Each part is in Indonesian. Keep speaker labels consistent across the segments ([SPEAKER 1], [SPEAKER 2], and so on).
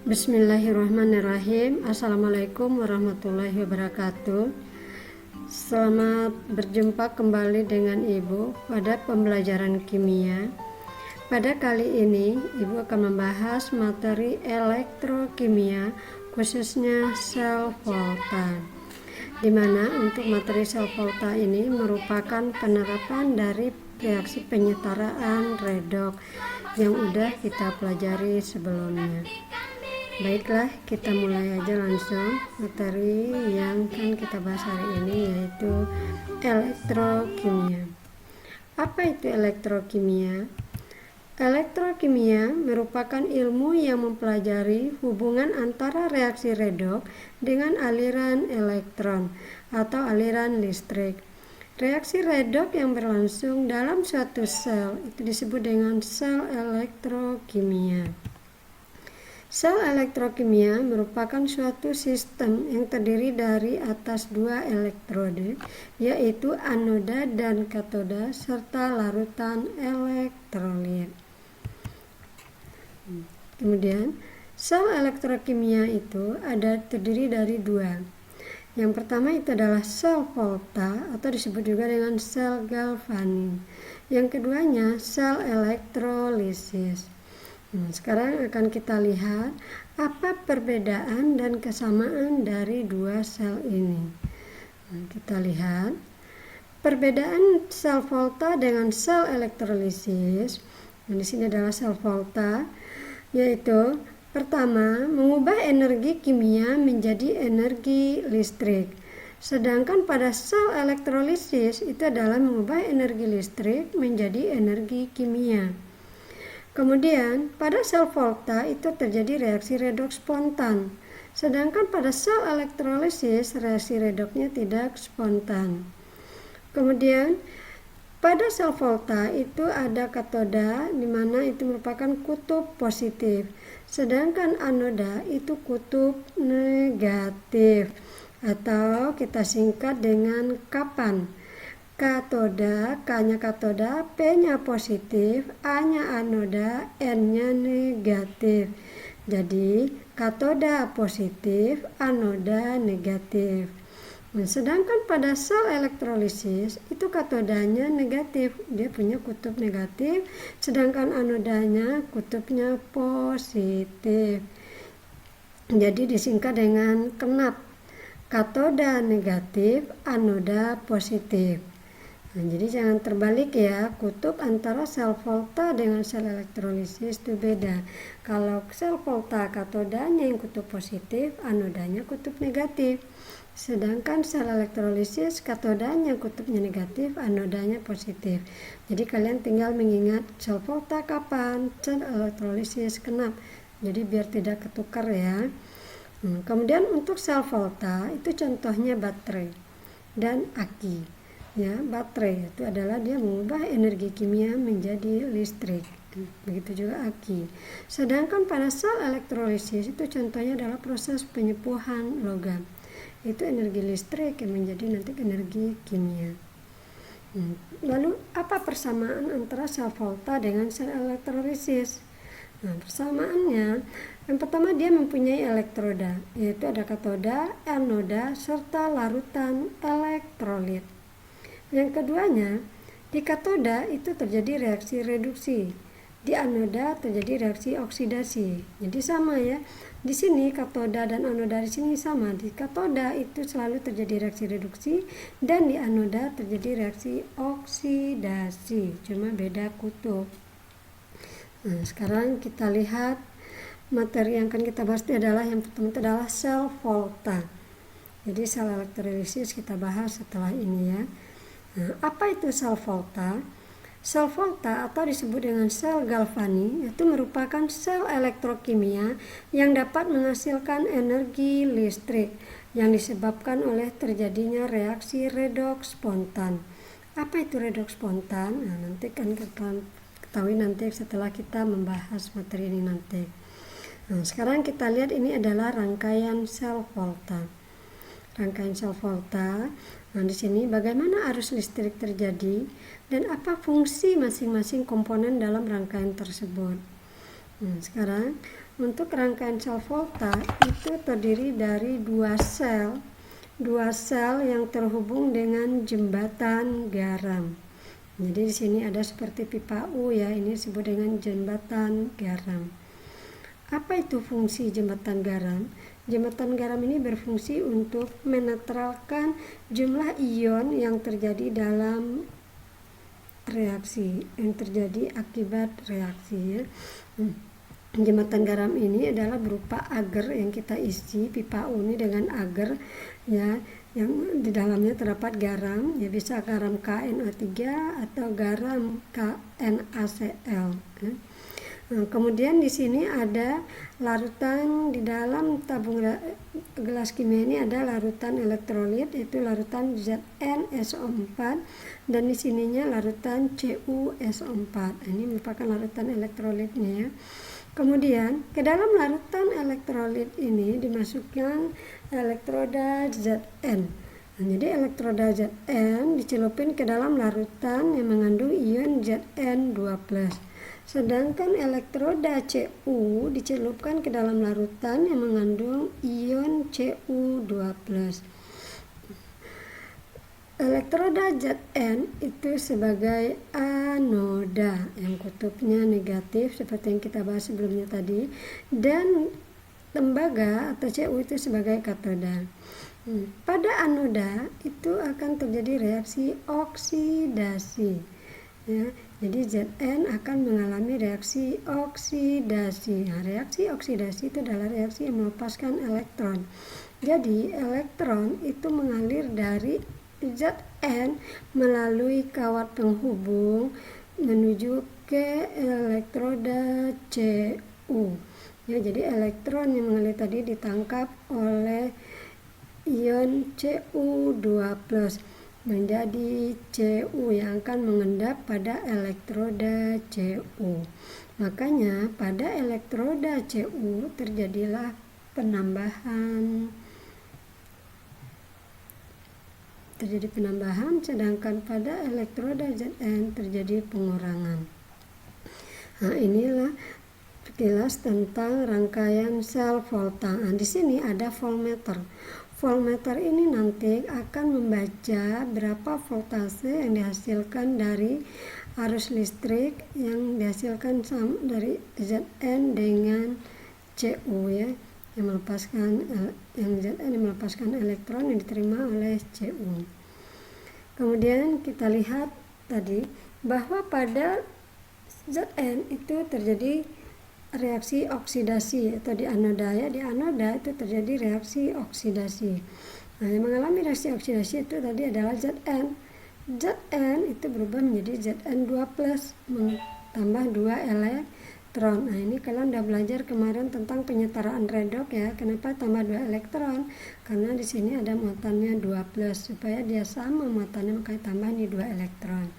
[SPEAKER 1] Bismillahirrahmanirrahim. Assalamualaikum warahmatullahi wabarakatuh. Selamat berjumpa kembali dengan Ibu pada pembelajaran kimia. Pada kali ini Ibu akan membahas materi elektrokimia, khususnya sel volta, di mana untuk materi sel volta ini merupakan penerapan dari reaksi penyetaraan redoks yang udah kita pelajari sebelumnya. Baiklah, kita mulai aja langsung materi yang akan kita bahas hari ini, yaitu elektrokimia. Apa itu elektrokimia? Elektrokimia merupakan ilmu yang mempelajari hubungan antara reaksi redoks dengan aliran elektron atau aliran listrik. Reaksi redoks yang berlangsung dalam suatu sel itu disebut dengan sel elektrokimia. Sel elektrokimia merupakan suatu sistem yang terdiri dari atas dua elektrode, yaitu anoda dan katoda, serta larutan elektrolit. Kemudian, sel elektrokimia itu terdiri dari dua. Yang pertama itu adalah sel volta atau disebut juga dengan sel galvanik. Yang keduanya sel elektrolisis. Sekarang akan kita lihat apa perbedaan dan kesamaan dari dua sel ini. Kita lihat perbedaan sel volta dengan sel elektrolisis. Di sini adalah sel volta, yaitu pertama, mengubah energi kimia menjadi energi listrik. Sedangkan pada sel elektrolisis itu adalah mengubah energi listrik menjadi energi kimia. Kemudian, pada sel volta itu terjadi reaksi redoks spontan. Sedangkan pada sel elektrolisis, reaksi redoksnya tidak spontan. Kemudian, pada sel volta itu ada katoda, di mana itu merupakan kutub positif. Sedangkan anoda itu kutub negatif, atau kita singkat dengan kapan. Katoda, K-nya katoda, P-nya positif, A-nya anoda, N-nya negatif. Jadi, katoda positif, anoda negatif. Sedangkan pada sel elektrolisis, itu katodanya negatif, dia punya kutub negatif, sedangkan anodanya kutubnya positif. Jadi disingkat dengan KNAP, katoda negatif, anoda positif. Jadi jangan terbalik ya, kutub antara sel volta dengan sel elektrolisis itu beda. Kalau sel volta katodanya yang kutub positif, anodanya kutub negatif. Sedangkan sel elektrolisis katodanya kutubnya negatif, anodanya positif. Jadi kalian tinggal mengingat sel volta kapan, sel elektrolisis kenapa. Jadi biar tidak ketukar ya. Kemudian untuk sel volta itu contohnya baterai dan aki. Ya, baterai itu adalah dia mengubah energi kimia menjadi listrik. Begitu juga aki. Sedangkan pada sel elektrolisis itu contohnya adalah proses penyepuhan logam. Itu energi listrik yang menjadi nanti energi kimia. Lalu apa persamaan antara sel volta dengan sel elektrolisis? Persamaannya, yang pertama dia mempunyai elektroda, yaitu ada katoda, anoda, serta larutan elektrolit. Yang keduanya, di katoda itu terjadi reaksi reduksi, di anoda terjadi reaksi oksidasi. Jadi sama ya. Di sini katoda dan anoda di sini sama. Di katoda itu selalu terjadi reaksi reduksi dan di anoda terjadi reaksi oksidasi. Cuma beda kutub. Nah, sekarang kita lihat materi yang akan kita bahas adalah yang pertama itu adalah sel volta. Jadi sel elektrolisis kita bahas setelah ini ya. Nah, apa itu sel volta? Sel volta atau disebut dengan sel galvanik itu merupakan sel elektrokimia yang dapat menghasilkan energi listrik yang disebabkan oleh terjadinya reaksi redoks spontan. Apa itu redoks spontan? Nah, nanti kan kita ketahui nanti setelah kita membahas materi ini nanti. Nah, sekarang kita lihat ini adalah rangkaian sel volta. Rangkaian sel volta. Nah, di sini bagaimana arus listrik terjadi dan apa fungsi masing-masing komponen dalam rangkaian tersebut. Sekarang Untuk rangkaian sel volta itu terdiri dari dua sel yang terhubung dengan jembatan garam. Jadi di sini ada seperti pipa U ya, ini disebut dengan jembatan garam. Apa itu fungsi jembatan garam? Jembatan garam ini berfungsi untuk menetralkan jumlah ion yang terjadi dalam reaksi, yang terjadi akibat reaksi ya. Jembatan garam ini adalah berupa agar yang kita isi pipa U ini dengan agar ya, yang di dalamnya terdapat garam, ya bisa garam KNO3 atau garam KNaCl ya. Nah, kemudian di sini ada larutan di dalam tabung gelas kimia ini, ada larutan elektrolit yaitu larutan ZnSO4 dan di sininya larutan CuSO4. Ini merupakan larutan elektrolitnya ya. Kemudian ke dalam larutan elektrolit ini dimasukkan elektroda Zn. Nah, jadi elektroda Zn dicelupin ke dalam larutan yang mengandung ion Zn2+. Sedangkan elektroda Cu dicelupkan ke dalam larutan yang mengandung ion Cu2+. Elektroda Zn itu sebagai anoda yang kutubnya negatif seperti yang kita bahas sebelumnya tadi, dan tembaga atau Cu itu sebagai katoda. Pada anoda itu akan terjadi reaksi oksidasi ya. Jadi Zn akan mengalami reaksi oksidasi. Nah, reaksi oksidasi itu adalah reaksi yang melepaskan elektron. Jadi elektron itu mengalir dari Zn melalui kawat penghubung menuju ke elektroda Cu. Ya, jadi elektron yang mengalir tadi ditangkap oleh ion Cu2+ menjadi Cu yang akan mengendap pada elektroda Cu. Makanya pada elektroda Cu terjadilah penambahan, sedangkan pada elektroda Zn terjadi pengurangan. Nah, inilah sekilas tentang rangkaian sel volta. Nah, di sini ada voltmeter. Voltmeter ini nanti akan membaca berapa voltase yang dihasilkan dari arus listrik yang dihasilkan dari Zn dengan Cu ya, yang Zn yang melepaskan elektron yang diterima oleh Cu. Kemudian kita lihat tadi bahwa pada Zn itu terjadi reaksi oksidasi atau di anoda ya. Di anoda itu terjadi reaksi oksidasi. Nah, yang mengalami reaksi oksidasi itu tadi adalah Zn. Zn itu berubah menjadi Zn2+ tambah 2 elektron. Nah, ini kalian udah belajar kemarin tentang penyetaraan redoks ya. Kenapa tambah 2 elektron? Karena di sini ada muatannya 2+, supaya dia sama muatannya makanya tambah nih 2 elektron.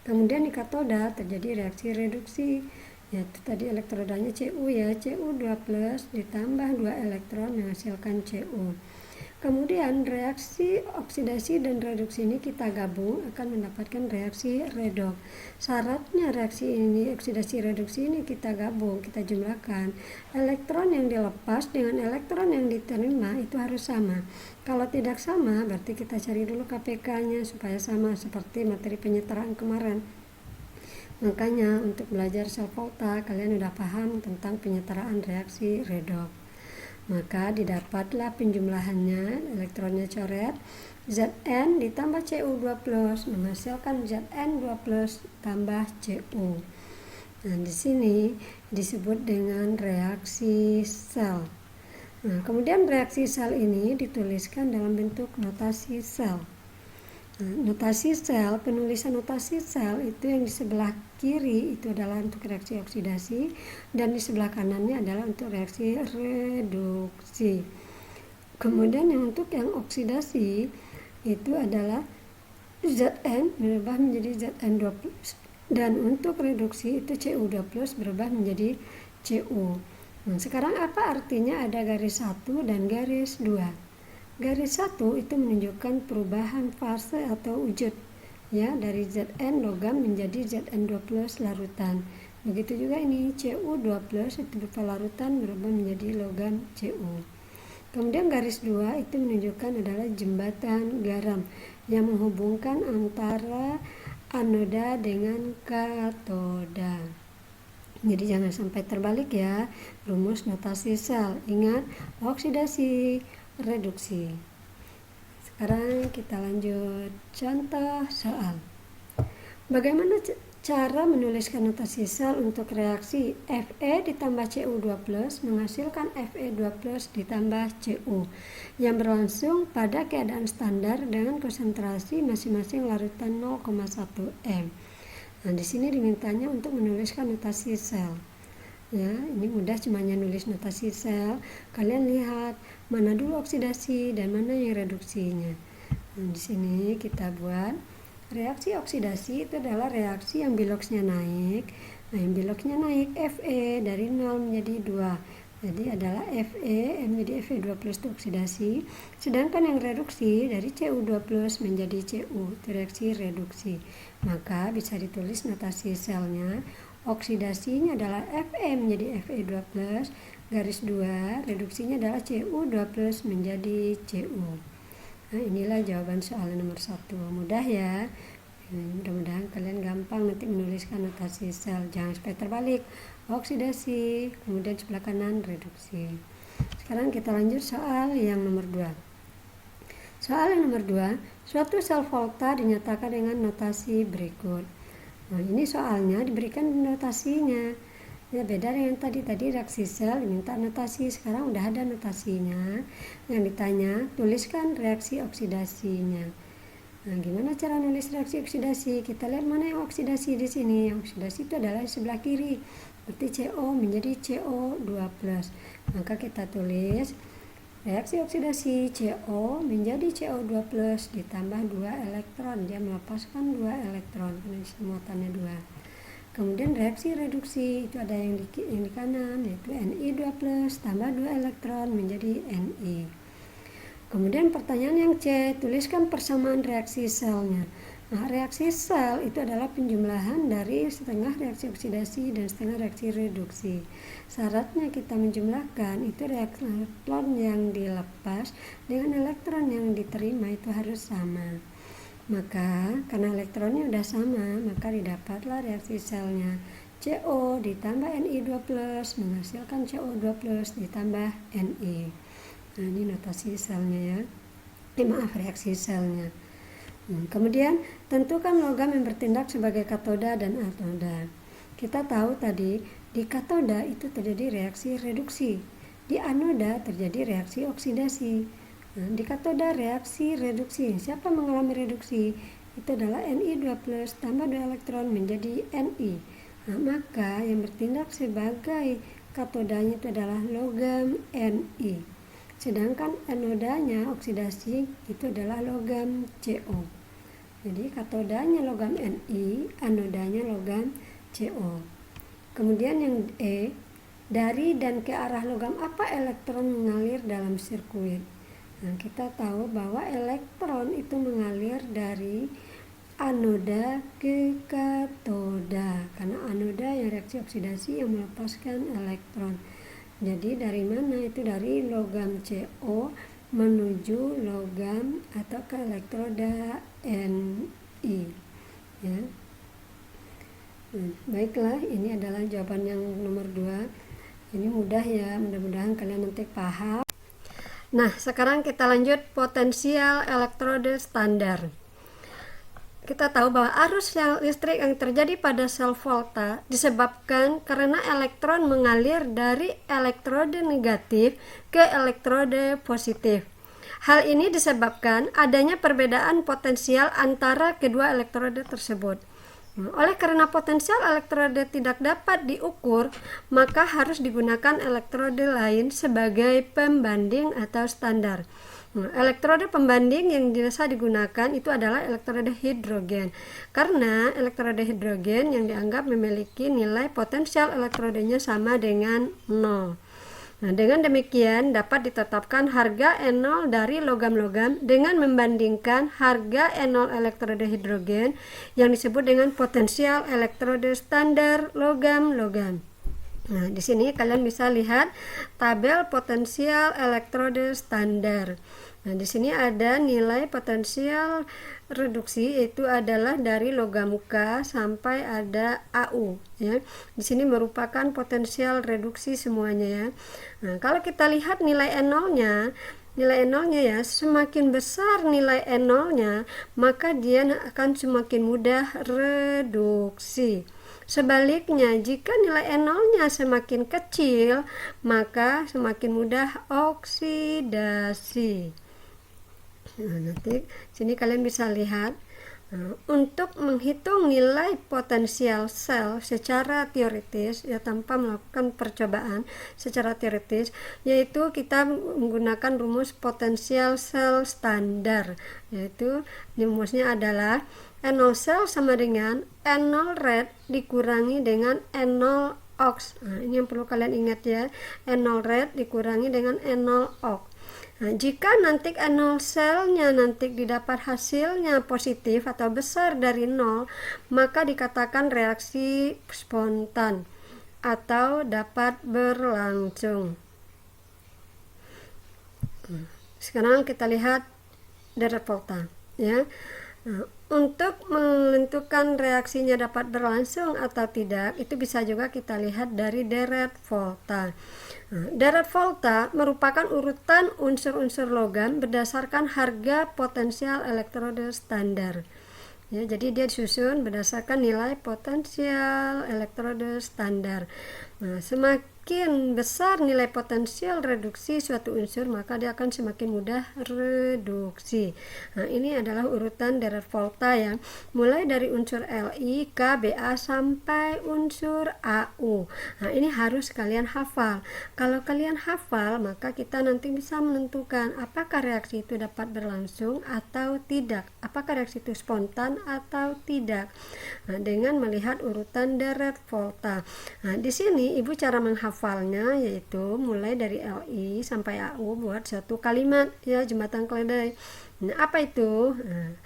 [SPEAKER 1] Kemudian di katoda terjadi reaksi reduksi. Yaitu tadi elektrodanya Cu ya, Cu2+ ditambah 2 elektron menghasilkan Cu. Kemudian reaksi oksidasi dan reduksi ini kita gabung akan mendapatkan reaksi redoks. Syaratnya reaksi ini, oksidasi reduksi ini kita gabung, kita jumlahkan. Elektron yang dilepas dengan elektron yang diterima itu harus sama. Kalau tidak sama berarti kita cari dulu KPK-nya supaya sama seperti materi penyetaraan kemarin. Makanya untuk belajar sel volta kalian udah paham tentang penyetaraan reaksi redoks. Maka didapatlah penjumlahannya, elektronnya coret, Zn ditambah Cu2+ menghasilkan Zn2+ tambah Cu. Nah, di sini disebut dengan reaksi sel. Nah, kemudian reaksi sel ini dituliskan dalam bentuk notasi sel. Notasi sel, penulisan notasi sel itu yang di sebelah kiri itu adalah untuk reaksi oksidasi dan di sebelah kanannya adalah untuk reaksi reduksi. Kemudian yang untuk yang oksidasi itu adalah Zn berubah menjadi Zn2+, dan untuk reduksi itu Cu2+ berubah menjadi Cu. Nah, sekarang apa artinya ada garis 1 dan garis 2? Garis 1 itu menunjukkan perubahan fase atau wujud ya, dari Zn logam menjadi Zn2+ larutan. Begitu juga ini Cu2+ itu berupa larutan berubah menjadi logam Cu. Kemudian garis 2 itu menunjukkan adalah jembatan garam yang menghubungkan antara anoda dengan katoda. Jadi jangan sampai terbalik ya rumus notasi sel. Ingat, oksidasi, reduksi. Sekarang kita lanjut contoh soal. Bagaimana cara menuliskan notasi sel untuk reaksi Fe ditambah Cu2+ menghasilkan Fe2+ ditambah Cu yang berlangsung pada keadaan standar dengan konsentrasi masing-masing larutan 0,1 m. Nah, di sini dimintanya untuk menuliskan notasi sel. Ya, ini mudah, cuma nulis notasi sel. Kalian lihat mana dulu oksidasi dan mana yang reduksinya. Nah, di sini kita buat reaksi oksidasi itu adalah reaksi yang biloksnya naik. Nah, yang biloksnya naik Fe dari 0 menjadi 2. Jadi adalah Fe menjadi Fe2+ itu oksidasi. Sedangkan yang reduksi dari Cu2+ menjadi Cu itu reaksi reduksi. Maka bisa ditulis notasi selnya. Oksidasinya adalah Fe menjadi Fe2+, garis 2, reduksinya adalah Cu2+ menjadi Cu. Nah, inilah jawaban soal nomor 1. Mudah ya. Mudah-mudahan kalian gampang nanti menuliskan notasi sel. Jangan sampai terbalik. Oksidasi, kemudian sebelah kanan reduksi. Sekarang kita lanjut soal yang nomor 2. Soal yang nomor 2, suatu sel volta dinyatakan dengan notasi berikut. Nah, ini soalnya diberikan notasinya. Ya, beda dengan tadi reaksi sel diminta notasi, sekarang udah ada notasinya. Yang ditanya, tuliskan reaksi oksidasinya. Nah, gimana cara nulis reaksi oksidasi? Kita lihat mana yang oksidasi di sini. Yang oksidasi itu adalah di sebelah kiri. Berarti CO menjadi CO2+. Maka kita tulis reaksi oksidasi CO menjadi CO2+ ditambah 2 elektron. Dia melepaskan 2 elektron karena muatannya 2. Kemudian reaksi reduksi itu ada yang di kanan, yaitu Ni2+ tambah 2 elektron menjadi Ni. Kemudian pertanyaan yang C, tuliskan persamaan reaksi selnya. Nah, reaksi sel itu adalah penjumlahan dari setengah reaksi oksidasi dan setengah reaksi reduksi. Syaratnya kita menjumlahkan itu elektron yang dilepas dengan elektron yang diterima itu harus sama. Maka karena elektronnya udah sama, maka didapatlah reaksi selnya. CO ditambah Ni2+ menghasilkan CO2+ ditambah Ni. Nah, ini notasi selnya ya. Reaksi selnya. Kemudian tentukan logam yang bertindak sebagai katoda dan anoda. Kita tahu tadi di katoda itu terjadi reaksi reduksi, di anoda terjadi reaksi oksidasi. Nah, di katoda reaksi reduksi. Siapa mengalami reduksi? Itu adalah Ni2+ tambah 2 elektron menjadi Ni. Nah, maka yang bertindak sebagai katodanya itu adalah logam Ni. Sedangkan anodanya oksidasi itu adalah logam Co. Jadi katodanya logam Ni, anodanya logam Co. Kemudian yang E, dari dan ke arah logam apa elektron mengalir dalam sirkuit? Nah, kita tahu bahwa elektron itu mengalir dari anoda ke katoda, karena anoda yang reaksi oksidasi yang melepaskan elektron. Jadi dari mana? Itu dari logam Co menuju logam atau ke elektroda Ni ya. Baiklah, ini adalah jawaban yang nomor 2. Ini mudah ya, mudah-mudahan kalian nanti paham. Nah, sekarang kita lanjut potensial elektroda standar. Kita tahu bahwa arus listrik yang terjadi pada sel volta disebabkan karena elektron mengalir dari elektroda negatif ke elektroda positif. Hal ini disebabkan adanya perbedaan potensial antara kedua elektroda tersebut. Oleh karena potensial elektroda tidak dapat diukur, maka harus digunakan elektroda lain sebagai pembanding atau standar. Elektroda pembanding yang biasa digunakan itu adalah elektroda hidrogen, karena elektroda hidrogen yang dianggap memiliki nilai potensial elektrodanya sama dengan 0. Nah, dengan demikian dapat ditetapkan harga N0 dari logam-logam dengan membandingkan harga N0 elektroda hidrogen yang disebut dengan potensial elektroda standar logam-logam. Nah, di sini kalian bisa lihat tabel potensial elektroda standar. Nah, di sini ada nilai potensial reduksi, itu adalah dari logam K sampai ada AU ya. Di sini merupakan potensial reduksi semuanya ya. Nah, kalau kita lihat nilai N0-nya, ya, semakin besar nilai N0-nya, maka dia akan semakin mudah reduksi. Sebaliknya, jika nilai N0-nya semakin kecil, maka semakin mudah oksidasi. Nah, nanti sini kalian bisa lihat. Untuk menghitung nilai potensial sel secara teoritis ya, tanpa melakukan percobaan secara teoritis, yaitu kita menggunakan rumus potensial sel standar, yaitu rumusnya adalah N0 sel sama dengan N0 red dikurangi dengan N0 ox. Nah, ini yang perlu kalian ingat ya, N0 red dikurangi dengan N0 ox. Nah, jika nanti N0 selnya nanti didapat hasilnya positif atau besar dari 0, maka dikatakan reaksi spontan atau dapat berlangsung. Sekarang kita lihat Dirac volta ya. Nah, untuk menentukan reaksinya dapat berlangsung atau tidak, itu bisa juga kita lihat dari Dirac volta. Nah, Dirac volta merupakan urutan unsur-unsur logam berdasarkan harga potensial elektroda standar. Ya, jadi dia disusun berdasarkan nilai potensial elektroda standar. Nah, semakin besar nilai potensial reduksi suatu unsur, maka dia akan semakin mudah reduksi. Nah, ini adalah urutan Dirac volta ya, mulai dari unsur Li, K, Ba sampai unsur Au. Nah, ini harus kalian hafal. Kalau kalian hafal, maka kita nanti bisa menentukan apakah reaksi itu dapat berlangsung atau tidak, apakah reaksi itu spontan atau tidak. Nah, dengan melihat urutan Dirac volta. Nah, di sini ibu cara menghafalnya yaitu mulai dari Li sampai Au buat satu kalimat ya, jembatan keledai. Nah, apa itu? Nah,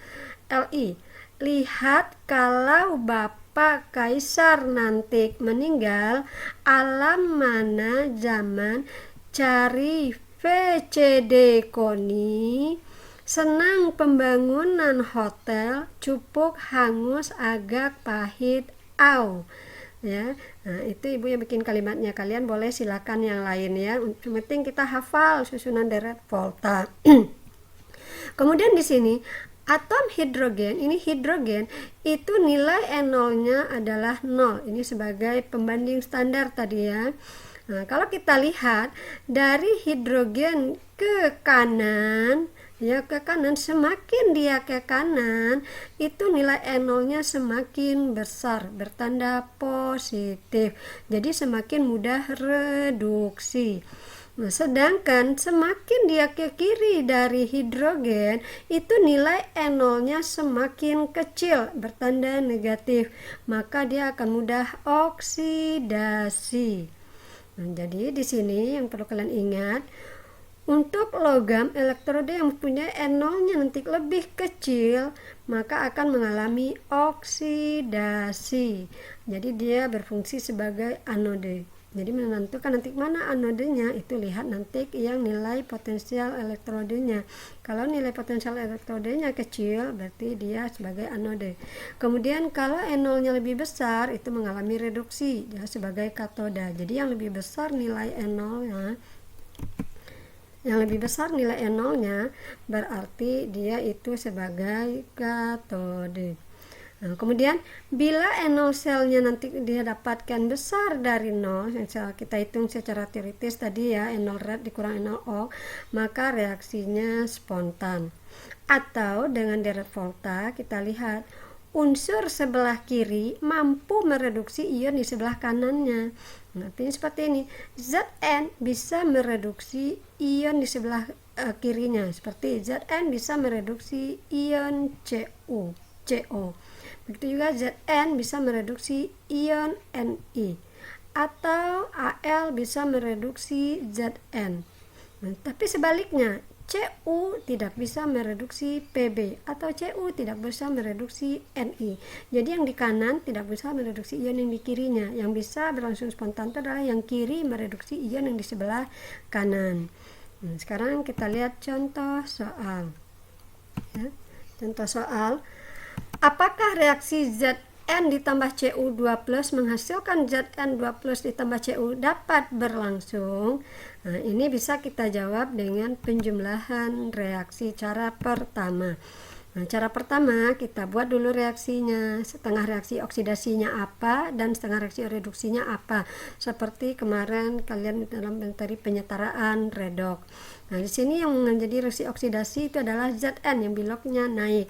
[SPEAKER 1] Li, lihat kalau Bapak Kaisar nanti meninggal, alam mana zaman, cari VCD Koni, senang pembangunan hotel, cupuk hangus agak pahit au ya. Nah, itu ibu yang bikin kalimatnya, kalian boleh silakan yang lain ya. Yang penting kita hafal susunan Dirac volta. Kemudian di sini atom hidrogen, ini hidrogen itu nilai N0-nya adalah 0. Ini sebagai pembanding standar tadi ya. Nah, kalau kita lihat dari hidrogen ke kanan ya, ke kanan, semakin dia ke kanan itu nilai N0-nya semakin besar, bertanda positif, jadi semakin mudah reduksi. Nah, sedangkan semakin dia ke kiri dari hidrogen itu nilai N0-nya semakin kecil, bertanda negatif, maka dia akan mudah oksidasi. Nah, jadi di sini yang perlu kalian ingat, untuk logam elektroda yang mempunyai N0-nya nanti lebih kecil, maka akan mengalami oksidasi. Jadi dia berfungsi sebagai anode. Jadi menentukan nanti mana anodenya, itu lihat nanti yang nilai potensial elektrodenya. Kalau nilai potensial elektrodenya kecil, berarti dia sebagai anode. Kemudian kalau N0-nya lebih besar, itu mengalami reduksi ya, sebagai katoda. Jadi yang lebih besar nilai N0-nya, nilai N0-nya berarti dia itu sebagai katode. Nah, kemudian bila N0 selnya nanti dia dapatkan besar dari 0, yang kita hitung secara teoritis tadi ya, N0 red dikurang N0 O, maka reaksinya spontan. Atau dengan Dirac volta kita lihat unsur sebelah kiri mampu mereduksi ion di sebelah kanannya. Nah, ini seperti ini. Zn bisa mereduksi ion di sebelah kirinya, seperti Zn bisa mereduksi ion CO. Begitu juga Zn bisa mereduksi ion Ni. atau Al bisa mereduksi Zn. Nah, tapi sebaliknya, Cu tidak bisa mereduksi Pb atau Cu tidak bisa mereduksi Ni. Jadi yang di kanan tidak bisa mereduksi ion yang di kirinya. Yang bisa berlangsung spontan itu adalah yang kiri mereduksi ion yang di sebelah kanan. Nah, sekarang kita lihat contoh soal. Ya, contoh soal, apakah reaksi Zn ditambah Cu2 plus menghasilkan Zn2 plus ditambah Cu dapat berlangsung? Nah, ini bisa kita jawab dengan penjumlahan reaksi cara pertama. Nah, cara pertama kita buat dulu reaksinya, setengah reaksi oksidasinya apa dan setengah reaksi reduksinya apa, seperti kemarin kalian dalam materi penyetaraan redoks. Nah, di sini yang menjadi reaksi oksidasi itu adalah Zn yang beloknya naik.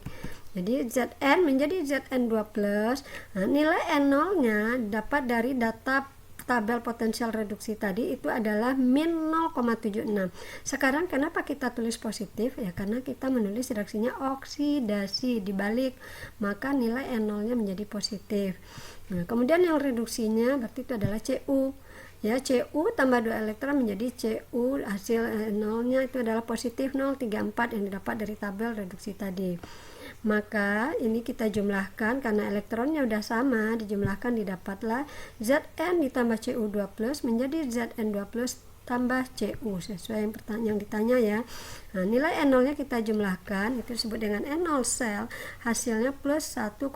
[SPEAKER 1] Jadi Zn menjadi Zn2 plus. Nah, nilai N0-nya dapat dari data tabel potensial reduksi tadi itu adalah min 0,76. Sekarang kenapa kita tulis positif? Ya karena kita menulis reaksinya oksidasi dibalik, maka nilai N0-nya menjadi positif. Nah, kemudian yang reduksinya berarti itu adalah Cu. Ya, Cu tambah 2 elektron menjadi Cu, hasil N0-nya itu adalah positif 0,34 yang didapat dari tabel reduksi tadi. Maka ini kita jumlahkan karena elektronnya udah sama, dijumlahkan didapatlah Zn ditambah Cu2 plus menjadi Zn2 plus tambah Cu sesuai yang ditanya ya. Nah, nilai N0-nya kita jumlahkan, itu disebut dengan N0 sel, hasilnya plus 1,1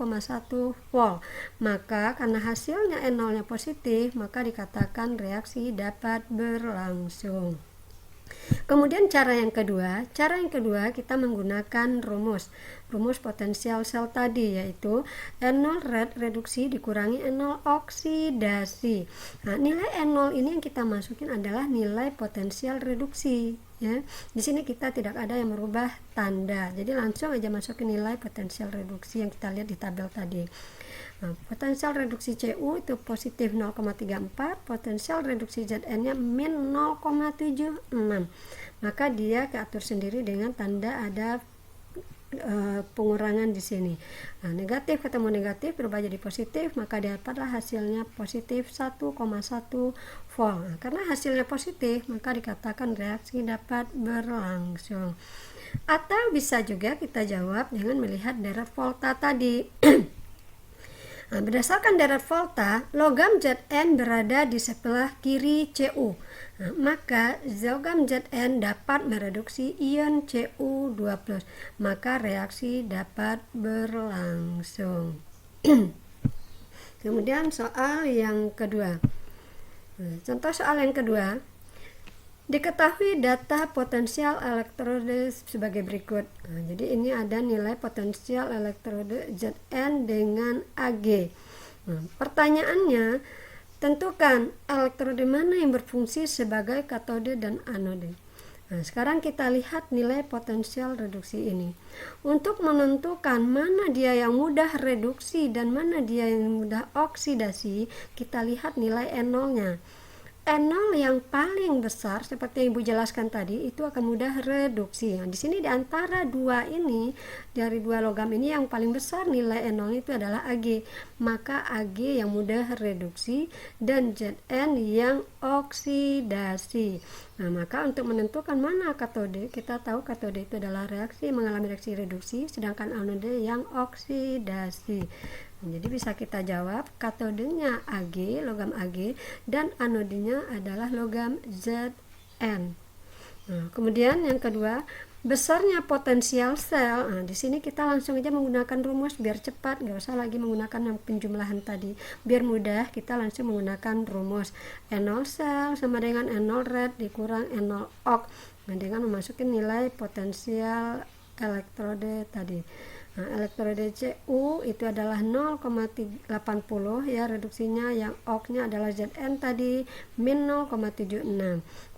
[SPEAKER 1] volt. Maka karena hasilnya N0-nya positif, maka dikatakan reaksi dapat berlangsung. Kemudian cara yang kedua kita menggunakan rumus potensial sel tadi, yaitu N0 reduksi dikurangi N0 oksidasi. Nah, nilai N0 ini yang kita masukin adalah nilai potensial reduksi. Ya, di sini kita tidak ada yang merubah tanda, jadi langsung aja masukin nilai potensial reduksi yang kita lihat di tabel tadi. Nah, potensial reduksi Cu itu positif 0,34, potensial reduksi Zn-nya min 0,76. Maka dia keatur sendiri dengan tanda ada pengurangan di sini. Nah, negatif ketemu negatif berubah jadi positif, maka dapatlah hasilnya positif 1,1 volt. Nah, karena hasilnya positif, maka dikatakan reaksi dapat berlangsung. Atau bisa juga kita jawab dengan melihat deret volta tadi. Nah, berdasarkan deret volta, logam Zn berada di sebelah kiri Cu. Nah, maka logam Zn dapat mereduksi ion Cu2+, maka reaksi dapat berlangsung. Kemudian soal yang kedua. Nah, contoh soal yang kedua. Diketahui data potensial elektroda sebagai berikut. Nah, jadi ini ada nilai potensial elektroda Zn dengan Ag. Nah, pertanyaannya, tentukan elektroda mana yang berfungsi sebagai katode dan anode. Nah, sekarang kita lihat nilai potensial reduksi ini. Untuk menentukan mana dia yang mudah reduksi dan mana dia yang mudah oksidasi, kita lihat nilai N0-nya. N0 yang paling besar seperti yang Ibu jelaskan tadi itu akan mudah reduksi. Nah, di sini di antara dua ini, dari dua logam ini yang paling besar nilai N0 itu adalah Ag. Maka Ag yang mudah reduksi dan Zn yang oksidasi. Nah, maka untuk menentukan mana katode, kita tahu katode itu adalah reaksi mengalami reaksi reduksi, sedangkan anode yang oksidasi. Jadi bisa kita jawab katodenya Ag, logam Ag, dan anodenya adalah logam Zn. Nah, kemudian yang kedua, besarnya potensial sel. Nah, di sini kita langsung aja menggunakan rumus biar cepat, nggak usah lagi menggunakan penjumlahan tadi. Biar mudah, kita langsung menggunakan rumus N0 sel sama dengan N0 red dikurang N0 ok. Nah, dengan memasukin nilai potensial elektrode tadi. Nah, elektroda Cu itu adalah 0,80 ya reduksinya, yang ok-nya adalah Zn tadi min 0,76.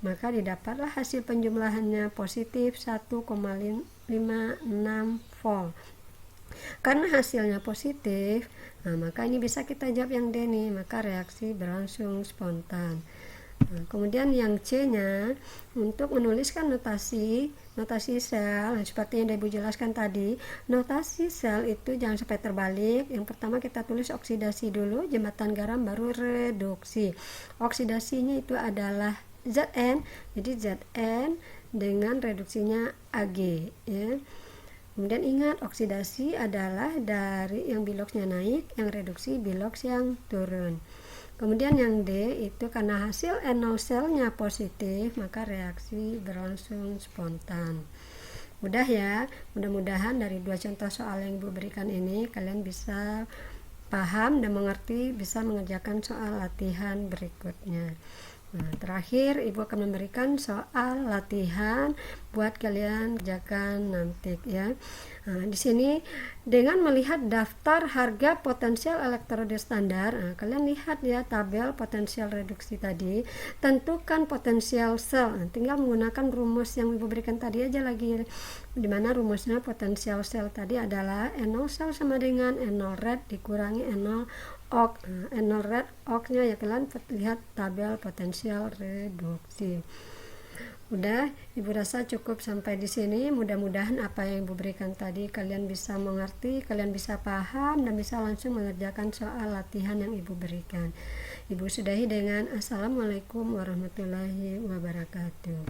[SPEAKER 1] Maka didapatlah hasil penjumlahannya positif 1,56 volt. Karena hasilnya positif, nah maka ini bisa kita jawab yang D nih, maka reaksi berlangsung spontan. Nah, kemudian yang C-nya untuk menuliskan notasi sel, seperti yang Ibu jelaskan tadi, notasi sel itu jangan sampai terbalik. Yang pertama kita tulis oksidasi dulu, jembatan garam, baru reduksi. Oksidasinya itu adalah Zn, jadi Zn dengan reduksinya Ag, ya. Kemudian ingat, oksidasi adalah dari yang biloxnya naik, yang reduksi bilox yang turun. Kemudian yang D itu karena hasil NO selnya positif, maka reaksi berlangsung spontan. Mudah ya, mudah-mudahan dari dua contoh soal yang Ibu berikan ini kalian bisa paham dan mengerti, bisa mengerjakan soal latihan berikutnya. Nah, terakhir Ibu akan memberikan soal latihan buat kalian kerjakan nanti ya. Nah, di sini dengan melihat daftar harga potensial elektroda standar, kalian lihat ya tabel potensial reduksi tadi, tentukan potensial sel. Tinggal menggunakan rumus yang Ibu berikan tadi aja lagi, dimana rumusnya potensial sel tadi adalah NO sel sama dengan NO red dikurangi NO ox. NO red ox-nya ya kalian lihat tabel potensial reduksi. Udah, Ibu rasa cukup sampai di sini. Mudah-mudahan apa yang Ibu berikan tadi kalian bisa mengerti, kalian bisa paham, dan bisa langsung mengerjakan soal latihan yang Ibu berikan. Ibu sudahi dengan Assalamualaikum warahmatullahi wabarakatuh.